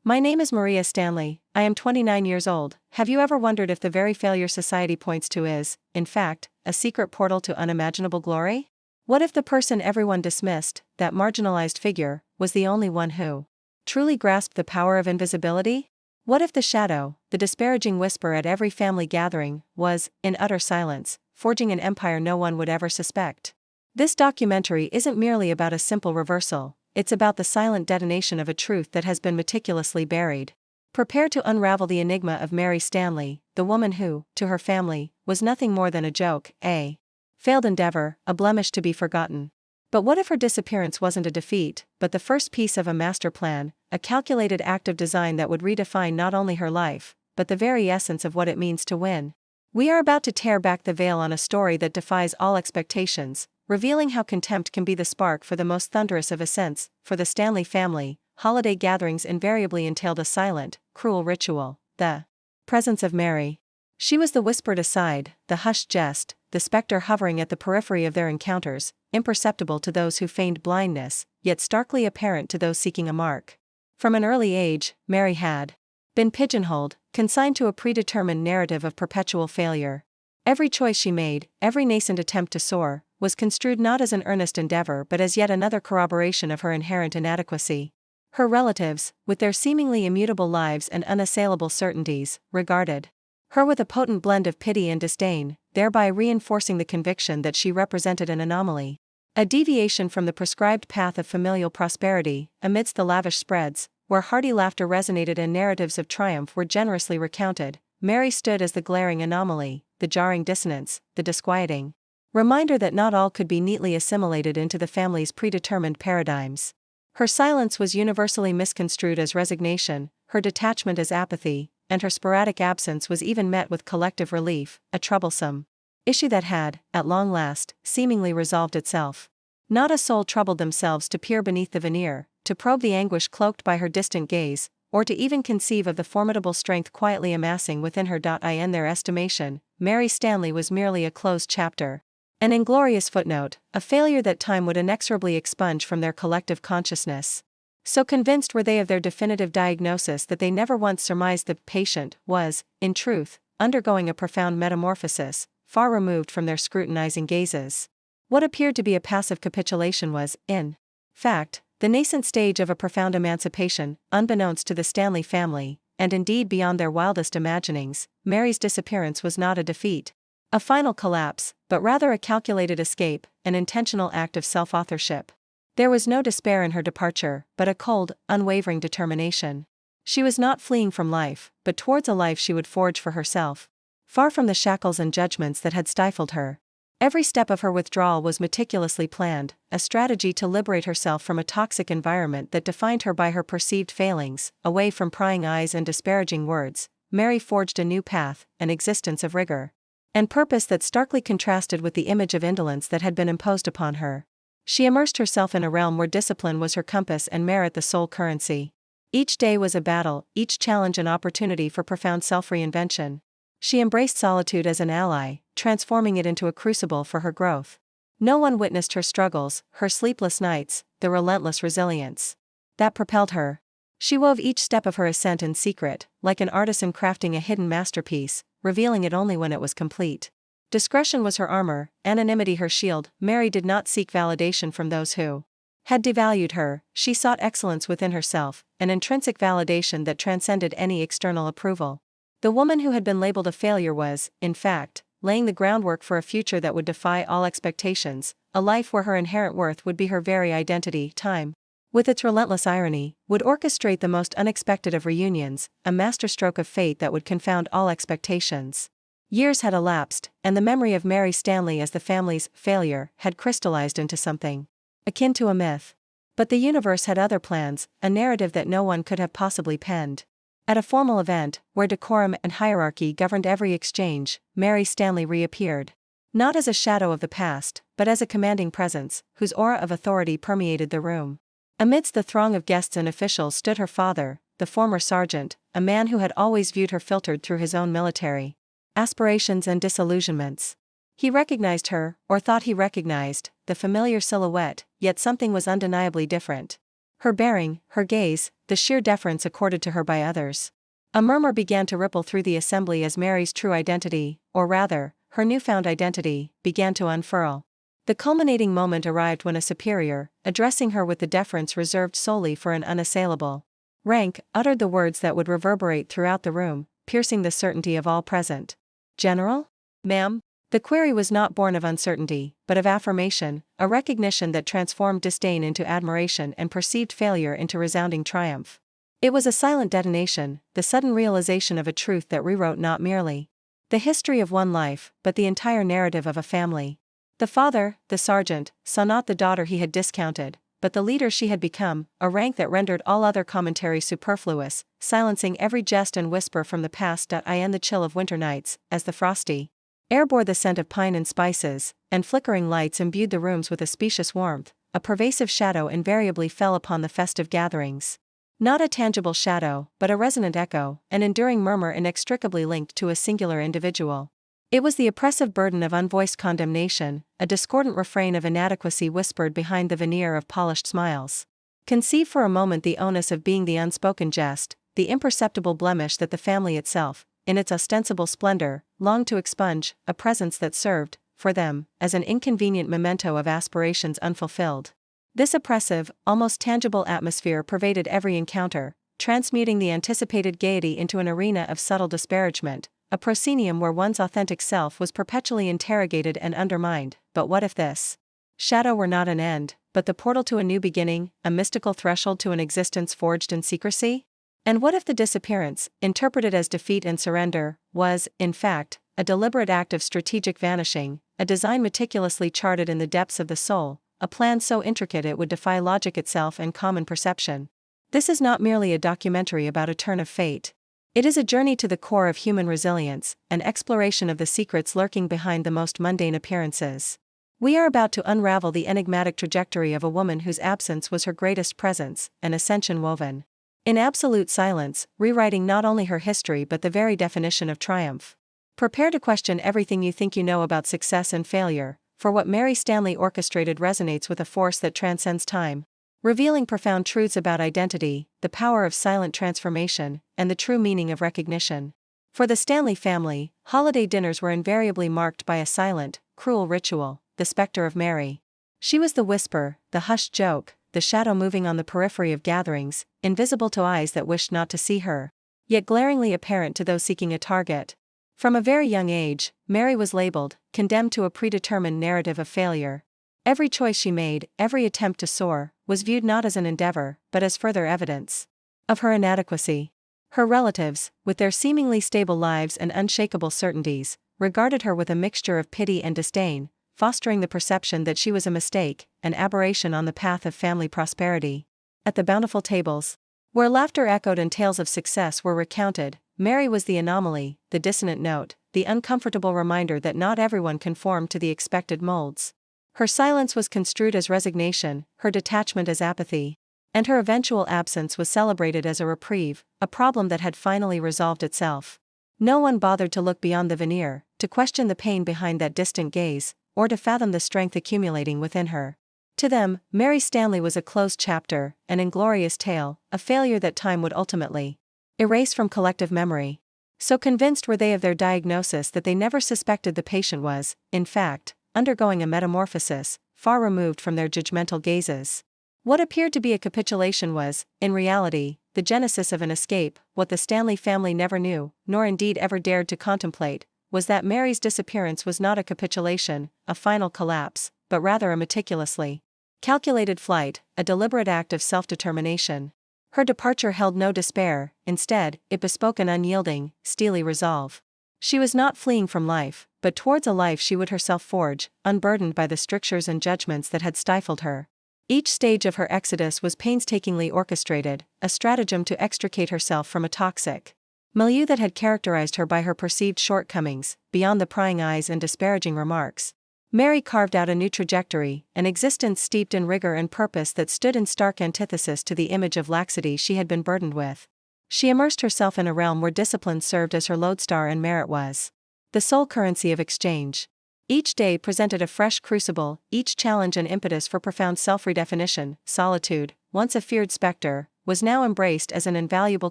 My name is Maria Stanley, I am 29 years old. Have you ever wondered if the very failure society points to is, in fact, a secret portal to unimaginable glory? What if the person everyone dismissed, that marginalized figure, was the only one who truly grasped the power of invisibility? What if the shadow, the disparaging whisper at every family gathering, was, in utter silence, forging an empire no one would ever suspect? This documentary isn't merely about a simple reversal, it's about the silent detonation of a truth that has been meticulously buried. Prepare to unravel the enigma of Mary Stanley, the woman who, to her family, was nothing more than a joke, a failed endeavor, a blemish to be forgotten. But what if her disappearance wasn't a defeat, but the first piece of a master plan, a calculated act of design that would redefine not only her life, but the very essence of what it means to win? We are about to tear back the veil on a story that defies all expectations, revealing how contempt can be the spark for the most thunderous of ascents. For the Stanley family, holiday gatherings invariably entailed a silent, cruel ritual, the presence of Mary. She was the whispered aside, the hushed jest, the specter hovering at the periphery of their encounters, imperceptible to those who feigned blindness, yet starkly apparent to those seeking a mark. From an early age, Mary had been pigeonholed, consigned to a predetermined narrative of perpetual failure. Every choice she made, every nascent attempt to soar, was construed not as an earnest endeavor but as yet another corroboration of her inherent inadequacy. Her relatives, with their seemingly immutable lives and unassailable certainties, regarded her with a potent blend of pity and disdain, thereby reinforcing the conviction that she represented an anomaly, a deviation from the prescribed path of familial prosperity. Amidst the lavish spreads, where hearty laughter resonated and narratives of triumph were generously recounted, Mary stood as the glaring anomaly, the jarring dissonance, the disquieting reminder that not all could be neatly assimilated into the family's predetermined paradigms. Her silence was universally misconstrued as resignation, her detachment as apathy, and her sporadic absence was even met with collective relief, a troublesome issue that had, at long last, seemingly resolved itself. Not a soul troubled themselves to peer beneath the veneer, to probe the anguish cloaked by her distant gaze, or to even conceive of the formidable strength quietly amassing within her. In their estimation, Mary Stanley was merely a closed chapter, an inglorious footnote, a failure that time would inexorably expunge from their collective consciousness. So convinced were they of their definitive diagnosis that they never once surmised the patient was, in truth, undergoing a profound metamorphosis, far removed from their scrutinizing gazes. What appeared to be a passive capitulation was, in fact, the nascent stage of a profound emancipation. Unbeknownst to the Stanley family, and indeed beyond their wildest imaginings, Mary's disappearance was not a defeat, a final collapse, but rather a calculated escape, an intentional act of self-authorship. There was no despair in her departure, but a cold, unwavering determination. She was not fleeing from life, but towards a life she would forge for herself. Far from the shackles and judgments that had stifled her. Every step of her withdrawal was meticulously planned, a strategy to liberate herself from a toxic environment that defined her by her perceived failings. Away from prying eyes and disparaging words, Mary forged a new path, an existence of rigor and purpose that starkly contrasted with the image of indolence that had been imposed upon her. She immersed herself in a realm where discipline was her compass and merit the sole currency. Each day was a battle, each challenge an opportunity for profound self-reinvention. She embraced solitude as an ally, transforming it into a crucible for her growth. No one witnessed her struggles, her sleepless nights, the relentless resilience that propelled her. She wove each step of her ascent in secret, like an artisan crafting a hidden masterpiece, revealing it only when it was complete. Discretion was her armor, anonymity her shield. Mary did not seek validation from those who had devalued her. She sought excellence within herself, an intrinsic validation that transcended any external approval. The woman who had been labeled a failure was, in fact, laying the groundwork for a future that would defy all expectations, a life where her inherent worth would be her very identity. Time, with its relentless irony, would orchestrate the most unexpected of reunions, a masterstroke of fate that would confound all expectations. Years had elapsed, and the memory of Mary Stanley as the family's failure had crystallized into something akin to a myth. But the universe had other plans, a narrative that no one could have possibly penned. At a formal event, where decorum and hierarchy governed every exchange, Mary Stanley reappeared. Not as a shadow of the past, but as a commanding presence, whose aura of authority permeated the room. Amidst the throng of guests and officials stood her father, the former sergeant, a man who had always viewed her filtered through his own military aspirations and disillusionments. He recognized her, or thought he recognized, the familiar silhouette, yet something was undeniably different. Her bearing, her gaze, the sheer deference accorded to her by others. A murmur began to ripple through the assembly as Mary's true identity, or rather, her newfound identity, began to unfurl. The culminating moment arrived when a superior, addressing her with the deference reserved solely for an unassailable rank, uttered the words that would reverberate throughout the room, piercing the certainty of all present. "General? Ma'am?" The query was not born of uncertainty, but of affirmation, a recognition that transformed disdain into admiration and perceived failure into resounding triumph. It was a silent detonation, the sudden realization of a truth that rewrote not merely the history of one life, but the entire narrative of a family. The father, the sergeant, saw not the daughter he had discounted, but the leader she had become, a rank that rendered all other commentary superfluous, silencing every jest and whisper from the past. In the chill of winter nights, as the frosty air bore the scent of pine and spices, and flickering lights imbued the rooms with a specious warmth, a pervasive shadow invariably fell upon the festive gatherings. Not a tangible shadow, but a resonant echo, an enduring murmur inextricably linked to a singular individual. It was the oppressive burden of unvoiced condemnation, a discordant refrain of inadequacy whispered behind the veneer of polished smiles. Conceive for a moment the onus of being the unspoken jest, the imperceptible blemish that the family itself, in its ostensible splendor, longed to expunge, a presence that served, for them, as an inconvenient memento of aspirations unfulfilled. This oppressive, almost tangible atmosphere pervaded every encounter, transmuting the anticipated gaiety into an arena of subtle disparagement, a proscenium where one's authentic self was perpetually interrogated and undermined. But what if this shadow were not an end, but the portal to a new beginning, a mystical threshold to an existence forged in secrecy? And what if the disappearance, interpreted as defeat and surrender, was, in fact, a deliberate act of strategic vanishing, a design meticulously charted in the depths of the soul, a plan so intricate it would defy logic itself and common perception? This is not merely a documentary about a turn of fate. It is a journey to the core of human resilience, an exploration of the secrets lurking behind the most mundane appearances. We are about to unravel the enigmatic trajectory of a woman whose absence was her greatest presence, an ascension woven in absolute silence, rewriting not only her history but the very definition of triumph. Prepare to question everything you think you know about success and failure, for what Mary Stanley orchestrated resonates with a force that transcends time, revealing profound truths about identity, the power of silent transformation, and the true meaning of recognition. For the Stanley family, holiday dinners were invariably marked by a silent, cruel ritual, the specter of Mary. She was the whisper, the hushed joke, the shadow moving on the periphery of gatherings, invisible to eyes that wished not to see her, yet glaringly apparent to those seeking a target. From a very young age, Mary was labeled, condemned to a predetermined narrative of failure. Every choice she made, every attempt to soar, was viewed not as an endeavor, but as further evidence of her inadequacy. Her relatives, with their seemingly stable lives and unshakable certainties, regarded her with a mixture of pity and disdain, fostering the perception that she was a mistake, an aberration on the path of family prosperity. At the bountiful tables, where laughter echoed and tales of success were recounted, Mary was the anomaly, the dissonant note, the uncomfortable reminder that not everyone conformed to the expected molds. Her silence was construed as resignation, her detachment as apathy, and her eventual absence was celebrated as a reprieve, a problem that had finally resolved itself. No one bothered to look beyond the veneer, to question the pain behind that distant gaze, or to fathom the strength accumulating within her. To them, Mary Stanley was a closed chapter, an inglorious tale, a failure that time would ultimately erase from collective memory. So convinced were they of their diagnosis that they never suspected the patient was, in fact, undergoing a metamorphosis, far removed from their judgmental gazes. What appeared to be a capitulation was, in reality, the genesis of an escape. What the Stanley family never knew, nor indeed ever dared to contemplate, was that Mary's disappearance was not a capitulation, a final collapse, but rather a meticulously calculated flight, a deliberate act of self-determination. Her departure held no despair, instead, it bespoke an unyielding, steely resolve. She was not fleeing from life, but towards a life she would herself forge, unburdened by the strictures and judgments that had stifled her. Each stage of her exodus was painstakingly orchestrated, a stratagem to extricate herself from a toxic milieu that had characterized her by her perceived shortcomings, beyond the prying eyes and disparaging remarks. Mary carved out a new trajectory, an existence steeped in rigor and purpose that stood in stark antithesis to the image of laxity she had been burdened with. She immersed herself in a realm where discipline served as her lodestar and merit was the sole currency of exchange. Each day presented a fresh crucible, each challenge an impetus for profound self-redefinition. Solitude, once a feared specter, was now embraced as an invaluable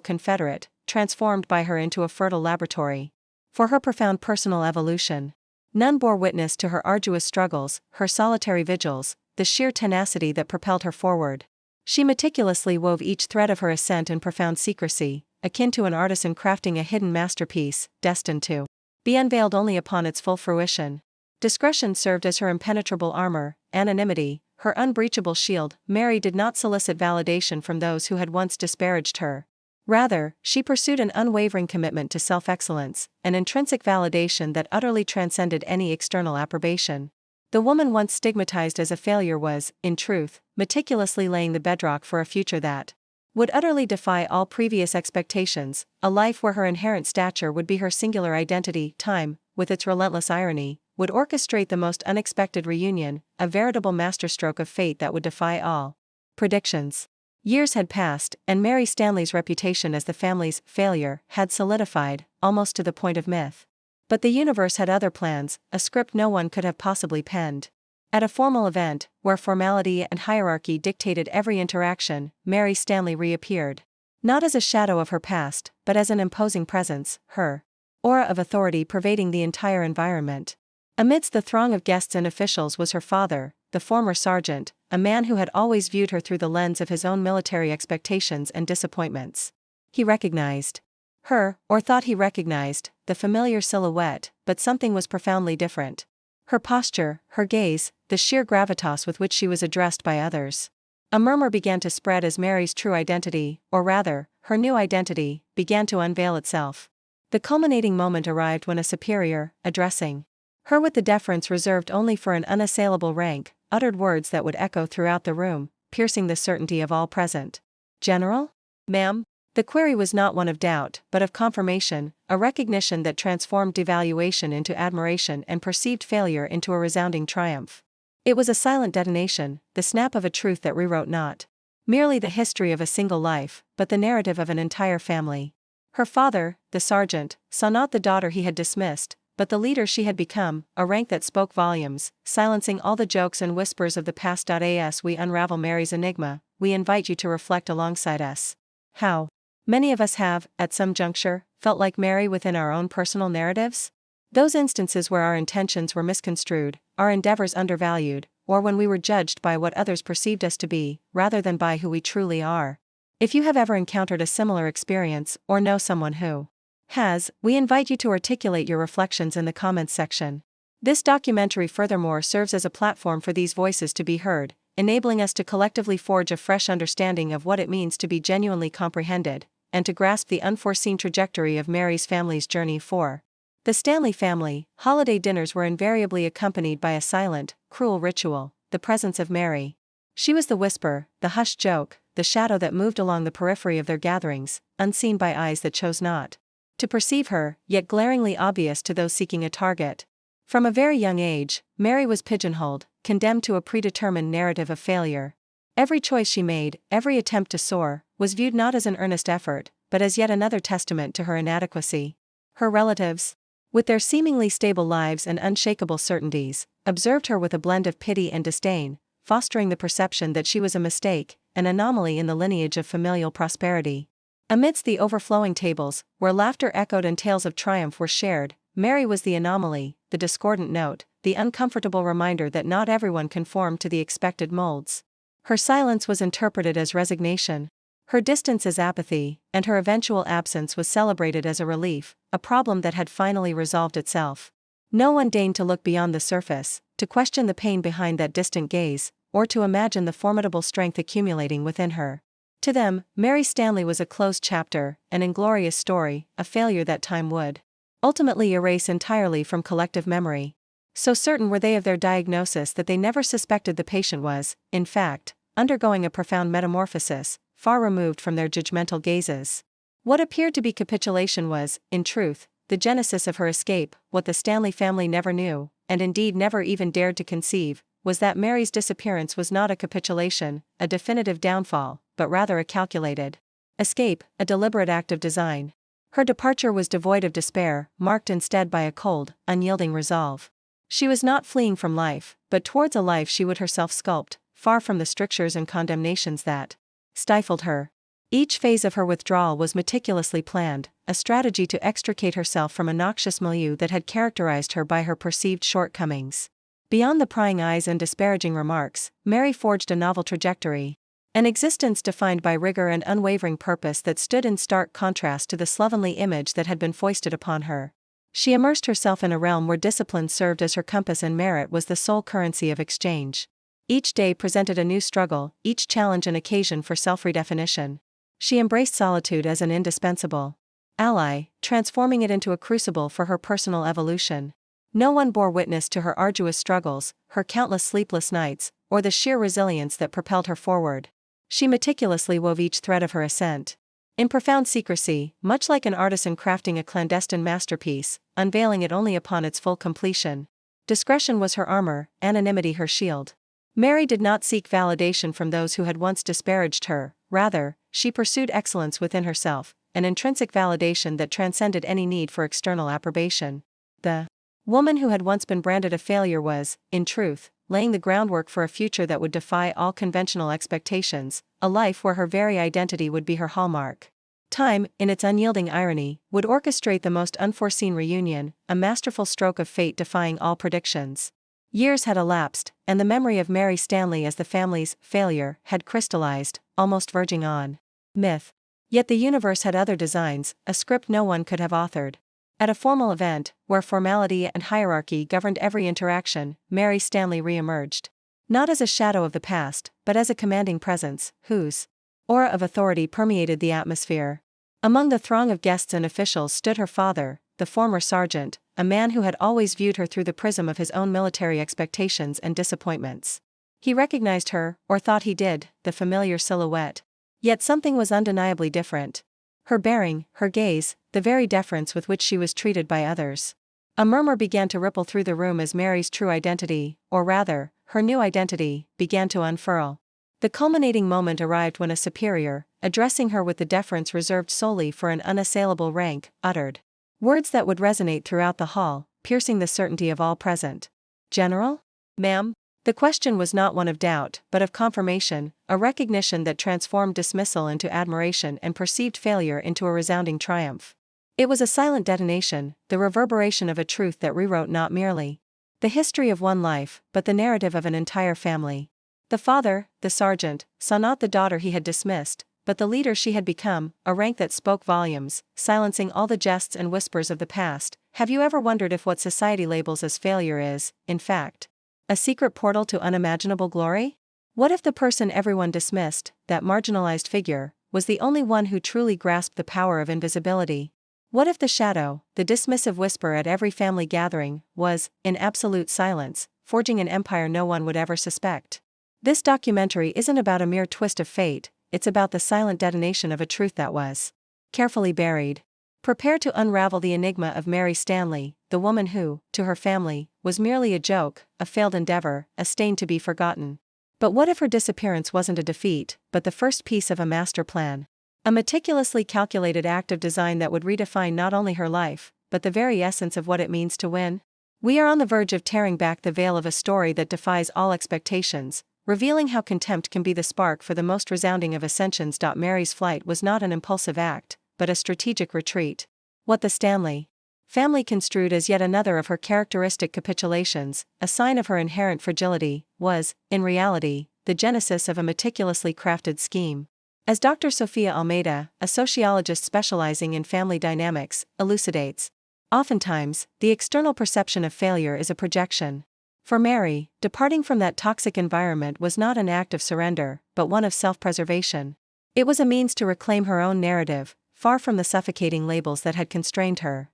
confederate, transformed by her into a fertile laboratory for her profound personal evolution. None bore witness to her arduous struggles, her solitary vigils, the sheer tenacity that propelled her forward. She meticulously wove each thread of her ascent in profound secrecy, akin to an artisan crafting a hidden masterpiece, destined to be unveiled only upon its full fruition. Discretion served as her impenetrable armor, anonymity, her unbreachable shield. Mary did not solicit validation from those who had once disparaged her. Rather, she pursued an unwavering commitment to self-excellence, an intrinsic validation that utterly transcended any external approbation. The woman once stigmatized as a failure was, in truth, meticulously laying the bedrock for a future that would utterly defy all previous expectations, a life where her inherent stature would be her singular identity. Time, with its relentless irony, would orchestrate the most unexpected reunion, a veritable masterstroke of fate that would defy all predictions. Years had passed, and Mary Stanley's reputation as the family's failure had solidified, almost to the point of myth. But the universe had other plans, a script no one could have possibly penned. At a formal event, where formality and hierarchy dictated every interaction, Mary Stanley reappeared. Not as a shadow of her past, but as an imposing presence, her aura of authority pervading the entire environment. Amidst the throng of guests and officials was her father, the former sergeant, a man who had always viewed her through the lens of his own military expectations and disappointments. He recognized her, or thought he recognized, the familiar silhouette, but something was profoundly different. Her posture, her gaze, the sheer gravitas with which she was addressed by others. A murmur began to spread as Mary's true identity, or rather, her new identity, began to unveil itself. The culminating moment arrived when a superior, addressing her with the deference reserved only for an unassailable rank, uttered words that would echo throughout the room, piercing the certainty of all present. "General? Ma'am?" The query was not one of doubt, but of confirmation, a recognition that transformed devaluation into admiration and perceived failure into a resounding triumph. It was a silent detonation, the snap of a truth that rewrote not merely the history of a single life, but the narrative of an entire family. Her father, the sergeant, saw not the daughter he had dismissed, but the leader she had become, a rank that spoke volumes, silencing all the jokes and whispers of the past. As we unravel Mary's enigma, we invite you to reflect alongside us. How many of us have, at some juncture, felt like Mary within our own personal narratives? Those instances where our intentions were misconstrued, our endeavors undervalued, or when we were judged by what others perceived us to be, rather than by who we truly are. If you have ever encountered a similar experience, or know someone who has, we invite you to articulate your reflections in the comments section. This documentary furthermore serves as a platform for these voices to be heard, enabling us to collectively forge a fresh understanding of what it means to be genuinely comprehended, and to grasp the unforeseen trajectory of Mary's family's journey. For the Stanley family, holiday dinners were invariably accompanied by a silent, cruel ritual, the presence of Mary. She was the whisper, the hushed joke, the shadow that moved along the periphery of their gatherings, unseen by eyes that chose not to perceive her, yet glaringly obvious to those seeking a target. From a very young age, Mary was pigeonholed, condemned to a predetermined narrative of failure. Every choice she made, every attempt to soar, was viewed not as an earnest effort, but as yet another testament to her inadequacy. Her relatives, with their seemingly stable lives and unshakable certainties, observed her with a blend of pity and disdain, fostering the perception that she was a mistake, an anomaly in the lineage of familial prosperity. Amidst the overflowing tables, where laughter echoed and tales of triumph were shared, Mary was the anomaly, the discordant note, the uncomfortable reminder that not everyone conformed to the expected molds. Her silence was interpreted as resignation, her distance as apathy, and her eventual absence was celebrated as a relief, a problem that had finally resolved itself. No one deigned to look beyond the surface, to question the pain behind that distant gaze, or to imagine the formidable strength accumulating within her. To them, Mary Stanley was a closed chapter, an inglorious story, a failure that time would ultimately erase entirely from collective memory. So certain were they of their diagnosis that they never suspected the patient was, in fact, undergoing a profound metamorphosis, far removed from their judgmental gazes. What appeared to be capitulation was, in truth, the genesis of her escape. What the Stanley family never knew, and indeed never even dared to conceive, was that Mary's disappearance was not a capitulation, a definitive downfall, but rather a calculated escape, a deliberate act of design. Her departure was devoid of despair, marked instead by a cold, unyielding resolve. She was not fleeing from life, but towards a life she would herself sculpt, far from the strictures and condemnations that stifled her. Each phase of her withdrawal was meticulously planned, a strategy to extricate herself from a noxious milieu that had characterized her by her perceived shortcomings. Beyond the prying eyes and disparaging remarks, Mary forged a novel trajectory. An existence defined by rigor and unwavering purpose that stood in stark contrast to the slovenly image that had been foisted upon her. She immersed herself in a realm where discipline served as her compass and merit was the sole currency of exchange. Each day presented a new struggle, each challenge an occasion for self-redefinition. She embraced solitude as an indispensable ally, transforming it into a crucible for her personal evolution. No one bore witness to her arduous struggles, her countless sleepless nights, or the sheer resilience that propelled her forward. She meticulously wove each thread of her ascent in profound secrecy, much like an artisan crafting a clandestine masterpiece, unveiling it only upon its full completion. Discretion was her armor, anonymity her shield. Mary did not seek validation from those who had once disparaged her, rather, she pursued excellence within herself, an intrinsic validation that transcended any need for external approbation. The woman who had once been branded a failure was, in truth, laying the groundwork for a future that would defy all conventional expectations, a life where her very identity would be her hallmark. Time, in its unyielding irony, would orchestrate the most unforeseen reunion, a masterful stroke of fate defying all predictions. Years had elapsed, and the memory of Mary Stanley as the family's failure had crystallized, almost verging on myth. Yet the universe had other designs, a script no one could have authored. At a formal event, where formality and hierarchy governed every interaction, Mary Stanley re-emerged. Not as a shadow of the past, but as a commanding presence, whose aura of authority permeated the atmosphere. Among the throng of guests and officials stood her father, the former sergeant, a man who had always viewed her through the prism of his own military expectations and disappointments. He recognized her, or thought he did, the familiar silhouette. Yet something was undeniably different. Her bearing, her gaze, the very deference with which she was treated by others. A murmur began to ripple through the room as Mary's true identity, or rather, her new identity, began to unfurl. The culminating moment arrived when a superior, addressing her with the deference reserved solely for an unassailable rank, uttered words that would resonate throughout the hall, piercing the certainty of all present. "General? Ma'am?" The question was not one of doubt, but of confirmation, a recognition that transformed dismissal into admiration and perceived failure into a resounding triumph. It was a silent detonation, the reverberation of a truth that rewrote not merely the history of one life, but the narrative of an entire family. The father, the sergeant, saw not the daughter he had dismissed, but the leader she had become, a rank that spoke volumes, silencing all the jests and whispers of the past. Have you ever wondered if what society labels as failure is, in fact, a secret portal to unimaginable glory? What if the person everyone dismissed, that marginalized figure, was the only one who truly grasped the power of invisibility? What if the shadow, the dismissive whisper at every family gathering, was, in absolute silence, forging an empire no one would ever suspect? This documentary isn't about a mere twist of fate, it's about the silent detonation of a truth that was carefully buried. Prepare to unravel the enigma of Mary Stanley, the woman who, to her family, was merely a joke, a failed endeavor, a stain to be forgotten. But what if her disappearance wasn't a defeat, but the first piece of a master plan? A meticulously calculated act of design that would redefine not only her life, but the very essence of what it means to win? We are on the verge of tearing back the veil of a story that defies all expectations, revealing how contempt can be the spark for the most resounding of ascensions. Mary's flight was not an impulsive act, but a strategic retreat. What the Stanley family construed as yet another of her characteristic capitulations, a sign of her inherent fragility, was, in reality, the genesis of a meticulously crafted scheme. As Dr. Sophia Almeida, a sociologist specializing in family dynamics, elucidates, oftentimes, the external perception of failure is a projection. For Mary, departing from that toxic environment was not an act of surrender, but one of self-preservation. It was a means to reclaim her own narrative, far from the suffocating labels that had constrained her.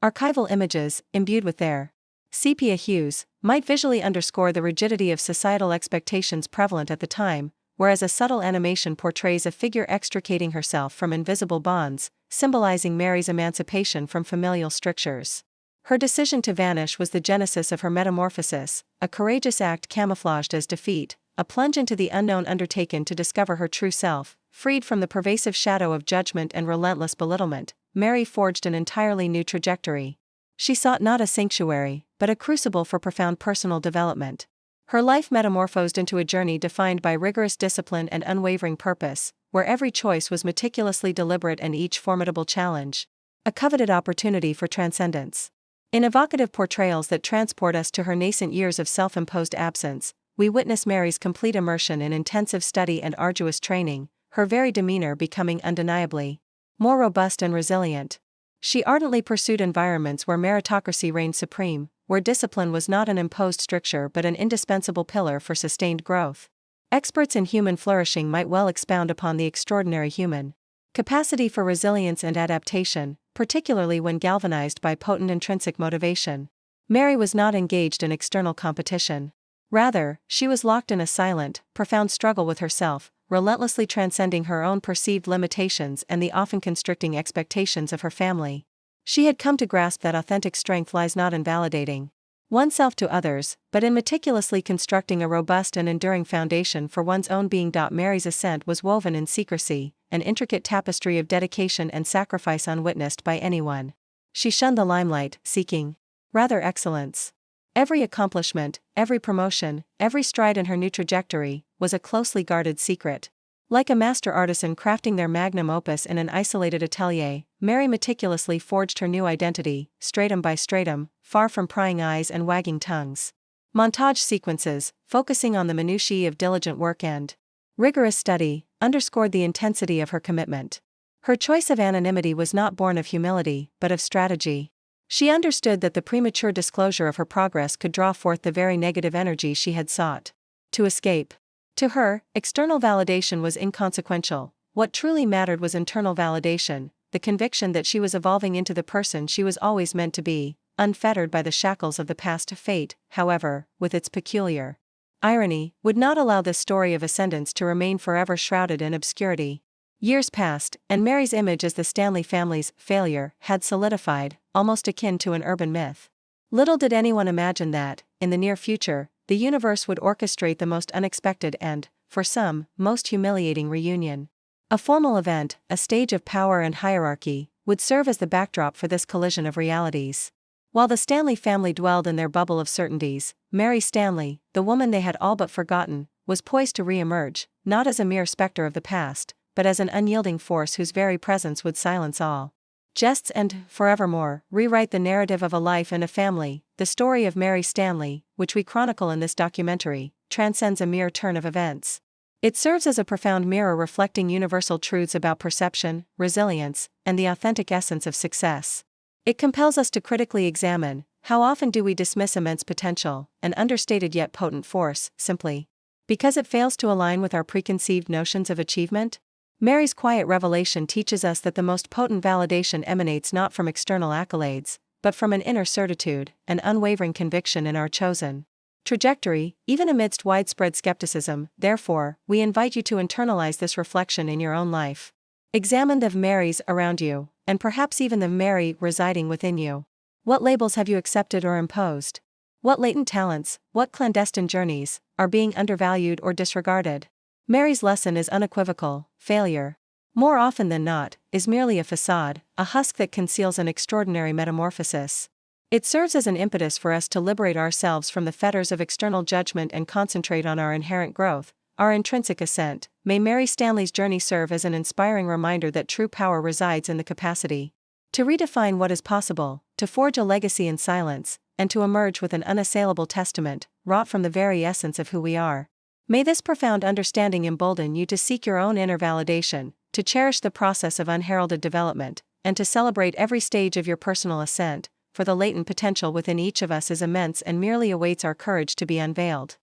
Archival images, imbued with their sepia hues, might visually underscore the rigidity of societal expectations prevalent at the time, whereas a subtle animation portrays a figure extricating herself from invisible bonds, symbolizing Mary's emancipation from familial strictures. Her decision to vanish was the genesis of her metamorphosis, a courageous act camouflaged as defeat, a plunge into the unknown undertaken to discover her true self. Freed from the pervasive shadow of judgment and relentless belittlement, Mary forged an entirely new trajectory. She sought not a sanctuary, but a crucible for profound personal development. Her life metamorphosed into a journey defined by rigorous discipline and unwavering purpose, where every choice was meticulously deliberate and each formidable challenge a coveted opportunity for transcendence. In evocative portrayals that transport us to her nascent years of self-imposed absence, we witness Mary's complete immersion in intensive study and arduous training, her very demeanor becoming undeniably more robust and resilient. She ardently pursued environments where meritocracy reigned supreme, where discipline was not an imposed stricture but an indispensable pillar for sustained growth. Experts in human flourishing might well expound upon the extraordinary human capacity for resilience and adaptation, particularly when galvanized by potent intrinsic motivation. Mary was not engaged in external competition. Rather, she was locked in a silent, profound struggle with herself, relentlessly transcending her own perceived limitations and the often constricting expectations of her family. She had come to grasp that authentic strength lies not in validating oneself to others, but in meticulously constructing a robust and enduring foundation for one's own being. Mary's ascent was woven in secrecy, an intricate tapestry of dedication and sacrifice unwitnessed by anyone. She shunned the limelight, seeking rather excellence. Every accomplishment, every promotion, every stride in her new trajectory, was a closely guarded secret. Like a master artisan crafting their magnum opus in an isolated atelier, Mary meticulously forged her new identity, stratum by stratum, far from prying eyes and wagging tongues. Montage sequences, focusing on the minutiae of diligent work and rigorous study, underscored the intensity of her commitment. Her choice of anonymity was not born of humility, but of strategy. She understood that the premature disclosure of her progress could draw forth the very negative energy she had sought to escape. To her, external validation was inconsequential. What truly mattered was internal validation, the conviction that she was evolving into the person she was always meant to be, unfettered by the shackles of the past. Fate, however, with its peculiar irony, would not allow this story of ascendance to remain forever shrouded in obscurity. Years passed, and Mary's image as the Stanley family's failure had solidified, almost akin to an urban myth. Little did anyone imagine that, in the near future, the universe would orchestrate the most unexpected and, for some, most humiliating reunion. A formal event, a stage of power and hierarchy, would serve as the backdrop for this collision of realities. While the Stanley family dwelled in their bubble of certainties, Mary Stanley, the woman they had all but forgotten, was poised to re-emerge, not as a mere specter of the past, but as an unyielding force whose very presence would silence all jests and, forevermore, rewrite the narrative of a life and a family. The story of Mary Stanley, which we chronicle in this documentary, transcends a mere turn of events. It serves as a profound mirror reflecting universal truths about perception, resilience, and the authentic essence of success. It compels us to critically examine, how often do we dismiss immense potential, an understated yet potent force, simply because it fails to align with our preconceived notions of achievement? Mary's quiet revelation teaches us that the most potent validation emanates not from external accolades, but from an inner certitude, an unwavering conviction in our chosen trajectory, even amidst widespread skepticism. Therefore, we invite you to internalize this reflection in your own life. Examine the Marys around you, and perhaps even the Mary residing within you. What labels have you accepted or imposed? What latent talents, what clandestine journeys, are being undervalued or disregarded? Mary's lesson is unequivocal: failure, more often than not, is merely a facade, a husk that conceals an extraordinary metamorphosis. It serves as an impetus for us to liberate ourselves from the fetters of external judgment and concentrate on our inherent growth, our intrinsic ascent. May Mary Stanley's journey serve as an inspiring reminder that true power resides in the capacity to redefine what is possible, to forge a legacy in silence, and to emerge with an unassailable testament, wrought from the very essence of who we are. May this profound understanding embolden you to seek your own inner validation, to cherish the process of unheralded development, and to celebrate every stage of your personal ascent, for the latent potential within each of us is immense and merely awaits our courage to be unveiled.